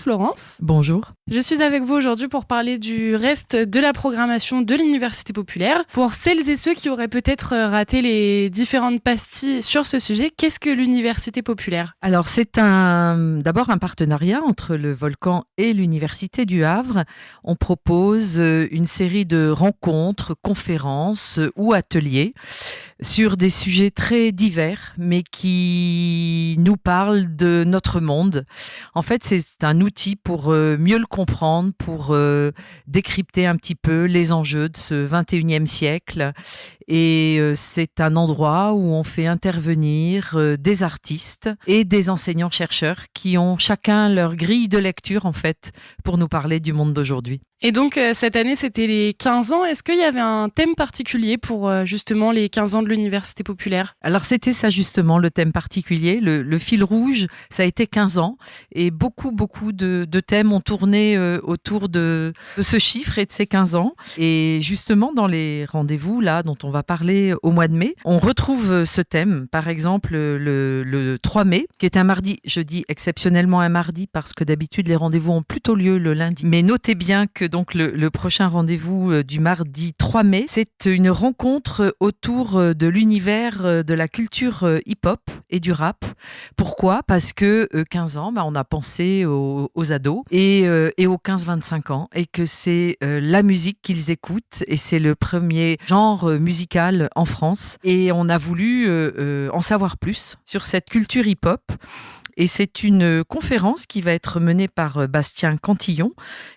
Florence. Bonjour. Je suis avec vous aujourd'hui pour parler du reste de la programmation de l'Université populaire. Pour celles et ceux qui auraient peut-être raté les différentes pastilles sur ce sujet, qu'est-ce que l'Université populaire ? Alors c'est d'abord un partenariat entre le Volcan et l'Université du Havre. On propose une série de rencontres, conférences ou ateliers sur des sujets très divers, mais qui nous parlent de notre monde. En fait, c'est un outil pour mieux le comprendre, pour décrypter un petit peu les enjeux de ce 21e siècle. Et c'est un endroit où on fait intervenir des artistes et des enseignants-chercheurs qui ont chacun leur grille de lecture, en fait, pour nous parler du monde d'aujourd'hui. Et donc, cette année, c'était les 15 ans. Est-ce qu'il y avait un thème particulier pour justement les 15 ans de l'Université populaire ? Alors, c'était ça justement, le thème particulier. Le fil rouge, ça a été 15 ans. Et beaucoup de thèmes ont tourné autour de ce chiffre et de ces 15 ans. Et justement, dans les rendez-vous là dont on va parler au mois de mai, on retrouve ce thème. Par exemple, le 3 mai, qui est un mardi. Je dis exceptionnellement un mardi parce que d'habitude, les rendez-vous ont plutôt lieu le lundi. Mais notez bien que donc le prochain rendez-vous du mardi 3 mai, c'est une rencontre autour de l'univers de la culture hip-hop et du rap. Pourquoi ? Parce que 15 ans, on a pensé aux ados et aux 15-25 ans et que c'est la musique qu'ils écoutent et c'est le premier genre musical en France. Et on a voulu en savoir plus sur cette culture hip-hop. Et c'est une conférence qui va être menée par Bastien Cantillon,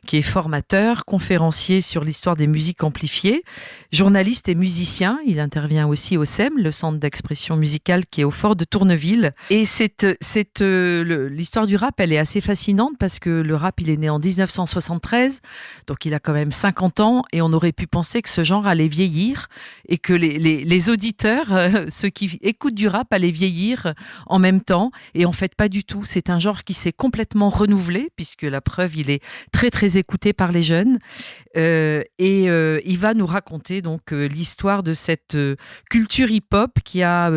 qui est formateur, conférencier sur l'histoire des musiques amplifiées, journaliste et musicien. Il intervient aussi au CEM, le centre d'expression musicale qui est au fort de Tourneville. Et l'histoire du rap, elle est assez fascinante parce que le rap, il est né en 1973, donc il a quand même 50 ans et on aurait pu penser que ce genre allait vieillir et que les auditeurs, ceux qui écoutent du rap, allaient vieillir en même temps. Et en fait, pas du tout. C'est un genre qui s'est complètement renouvelé, puisque la preuve, il est très, très écouté par les jeunes. Il va nous raconter donc l'histoire de cette culture hip-hop qui a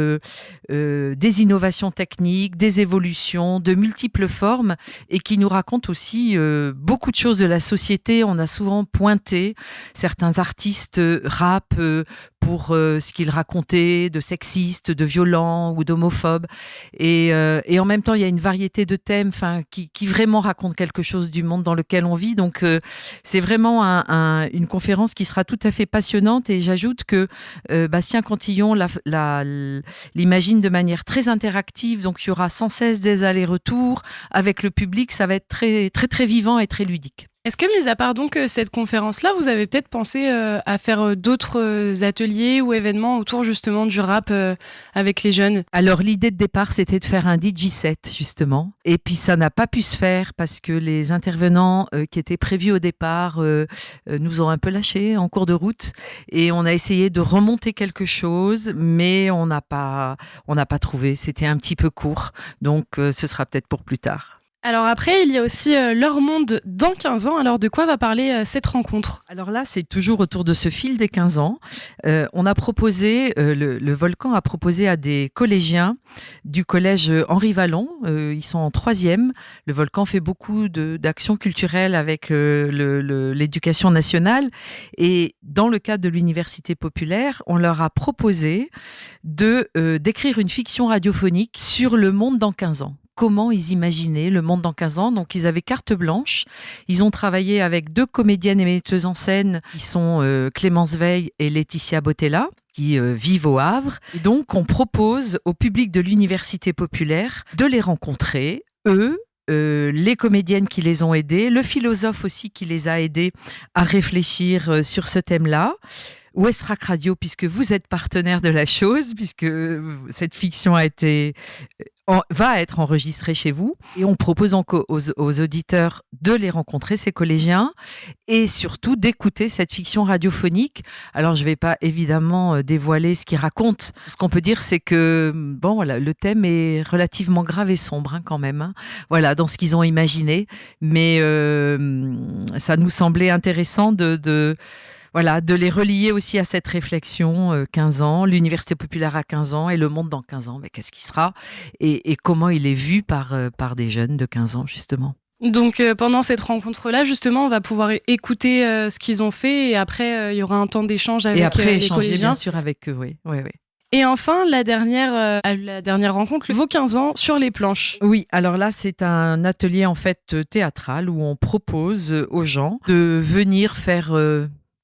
des innovations techniques, des évolutions, de multiples formes, et qui nous raconte aussi beaucoup de choses de la société. On a souvent pointé certains artistes rap pour ce qu'ils racontaient de sexistes, de violents ou d'homophobes. Et en même temps, il y a une variété de thèmes qui vraiment racontent quelque chose du monde dans lequel on vit. Donc, c'est vraiment une conférence qui sera tout à fait passionnante. Et j'ajoute que Bastien Cantillon l'imagine de manière très interactive. Donc, il y aura sans cesse des allers-retours avec le public. Ça va être très, très, très vivant et très ludique. Est-ce que, mis à part donc cette conférence-là, vous avez peut-être pensé à faire d'autres ateliers ou événements autour justement du rap avec les jeunes ? Alors l'idée de départ, c'était de faire un DJ set justement, et puis ça n'a pas pu se faire parce que les intervenants qui étaient prévus au départ nous ont un peu lâchés en cours de route, et on a essayé de remonter quelque chose, mais on n'a pas trouvé. C'était un petit peu court, donc ce sera peut-être pour plus tard. Alors après, il y a aussi Leur Monde dans 15 ans. Alors de quoi va parler cette rencontre ? Alors là, c'est toujours autour de ce fil des 15 ans. On a proposé, le Volcan a proposé à des collégiens du collège Henri Vallon. Ils sont en 3e. Le Volcan fait beaucoup d'actions culturelles avec l'éducation nationale. Et dans le cadre de l'Université populaire, on leur a proposé d'écrire une fiction radiophonique sur le monde dans 15 ans. Comment ils imaginaient le monde dans 15 ans. Donc, ils avaient carte blanche. Ils ont travaillé avec 2 comédiennes et metteuses en scène qui sont Clémence Veil et Laetitia Botella, qui vivent au Havre. Et donc, on propose au public de l'Université populaire de les rencontrer, eux, les comédiennes qui les ont aidés, le philosophe aussi qui les a aidés à réfléchir sur ce thème-là. Westrack Radio, puisque vous êtes partenaire de la chose, puisque cette fiction va être enregistrée chez vous. Et on propose donc aux auditeurs de les rencontrer, ces collégiens, et surtout d'écouter cette fiction radiophonique. Alors, je ne vais pas évidemment dévoiler ce qu'ils racontent. Ce qu'on peut dire, c'est que le thème est relativement grave et sombre quand même. Voilà, dans ce qu'ils ont imaginé. Mais ça nous semblait intéressant de les relier aussi à cette réflexion, 15 ans, l'Université populaire à 15 ans et le monde dans 15 ans, mais qu'est-ce qui sera et comment il est vu par des jeunes de 15 ans, justement. Donc pendant cette rencontre-là, justement, on va pouvoir écouter ce qu'ils ont fait et après, il y aura un temps d'échange avec Et après, les échanger collégiens. bien sûr avec eux, oui. Oui, oui. Et enfin, la dernière rencontre, vos 15 ans sur les planches. Oui, alors là, c'est un atelier en fait théâtral où on propose aux gens de venir faire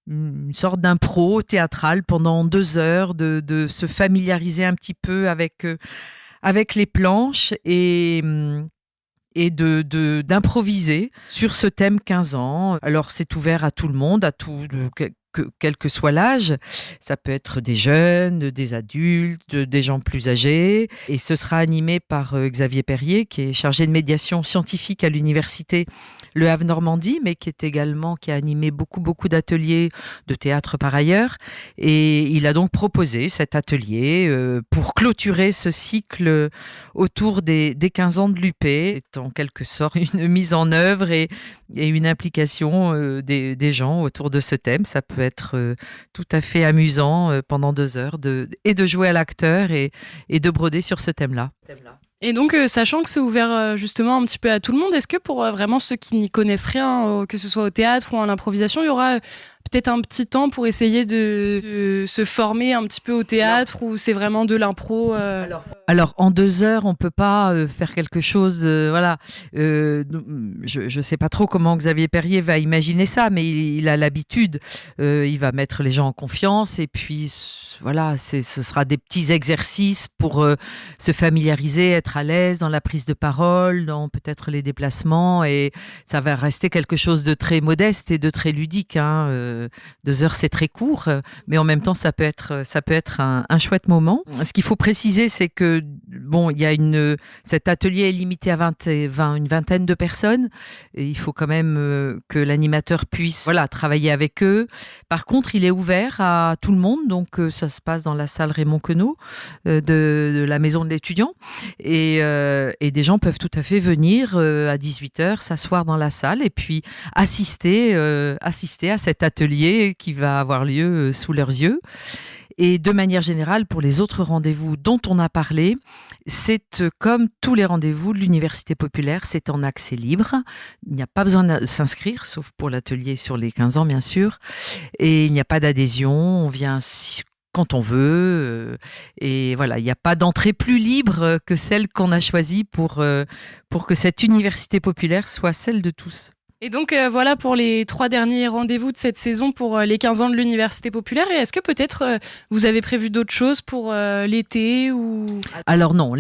une sorte d'impro théâtral pendant 2 heures, de se familiariser un petit peu avec les planches et d'improviser sur ce thème 15 ans. Alors, c'est ouvert à tout le monde, quel que soit l'âge. Ça peut être des jeunes, des adultes, des gens plus âgés. Et ce sera animé par Xavier Perrier, qui est chargé de médiation scientifique à l'université Le Havre-Normandie, mais qui a animé beaucoup d'ateliers de théâtre par ailleurs. Et il a donc proposé cet atelier pour clôturer ce cycle autour des 15 ans de l'UP. C'est en quelque sorte une mise en œuvre et une implication des gens autour de ce thème. Ça peut être tout à fait amusant pendant 2 heures de jouer à l'acteur et de broder sur ce thème-là. Et donc, sachant que c'est ouvert justement un petit peu à tout le monde, est-ce que pour vraiment ceux qui n'y connaissent rien, que ce soit au théâtre ou en improvisation, il y aura peut-être un petit temps pour essayer de se former un petit peu au théâtre ou c'est vraiment de l'impro Alors, en 2 heures, on peut pas faire quelque chose. Voilà. Je sais pas trop comment Xavier Perrier va imaginer ça, mais il a l'habitude. Il va mettre les gens en confiance et puis voilà, ce sera des petits exercices pour se familiariser, être à l'aise dans la prise de parole, dans peut-être les déplacements, et ça va rester quelque chose de très modeste et de très ludique. 2 heures, c'est très court, mais en même temps, ça peut être un chouette moment. Ce qu'il faut préciser, c'est que bon, cet atelier est limité à une vingtaine de personnes. Et il faut quand même que l'animateur puisse, voilà, travailler avec eux. Par contre, il est ouvert à tout le monde, donc ça se passe dans la salle Raymond Queneau de la maison de l'étudiant, et des gens peuvent tout à fait venir à 18h, s'asseoir dans la salle et puis assister à cet atelier qui va avoir lieu sous leurs yeux. Et de manière générale, pour les autres rendez-vous dont on a parlé, c'est comme tous les rendez-vous de l'Université populaire, c'est en accès libre. Il n'y a pas besoin de s'inscrire, sauf pour l'atelier sur les 15 ans, bien sûr. Et il n'y a pas d'adhésion, on vient quand on veut. Et voilà, il n'y a pas d'entrée plus libre que celle qu'on a choisie pour que cette université populaire soit celle de tous. Et donc voilà pour les 3 derniers rendez-vous de cette saison pour les 15 ans de l'Université populaire. Et est-ce que peut-être vous avez prévu d'autres choses pour l'été ou... Alors non,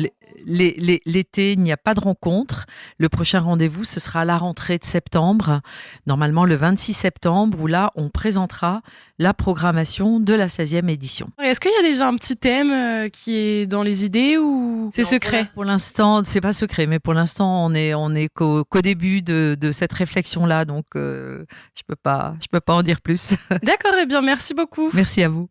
l'été, il n'y a pas de rencontre. Le prochain rendez-vous, ce sera à la rentrée de septembre, normalement le 26 septembre, où là, on présentera la programmation de la 16e édition. Est-ce qu'il y a déjà un petit thème qui est dans les idées ou c'est secret ? Pour l'instant, c'est pas secret, mais pour l'instant, on est qu'au début de cette réflexion-là, donc je peux pas en dire plus. D'accord, eh bien merci beaucoup. Merci à vous.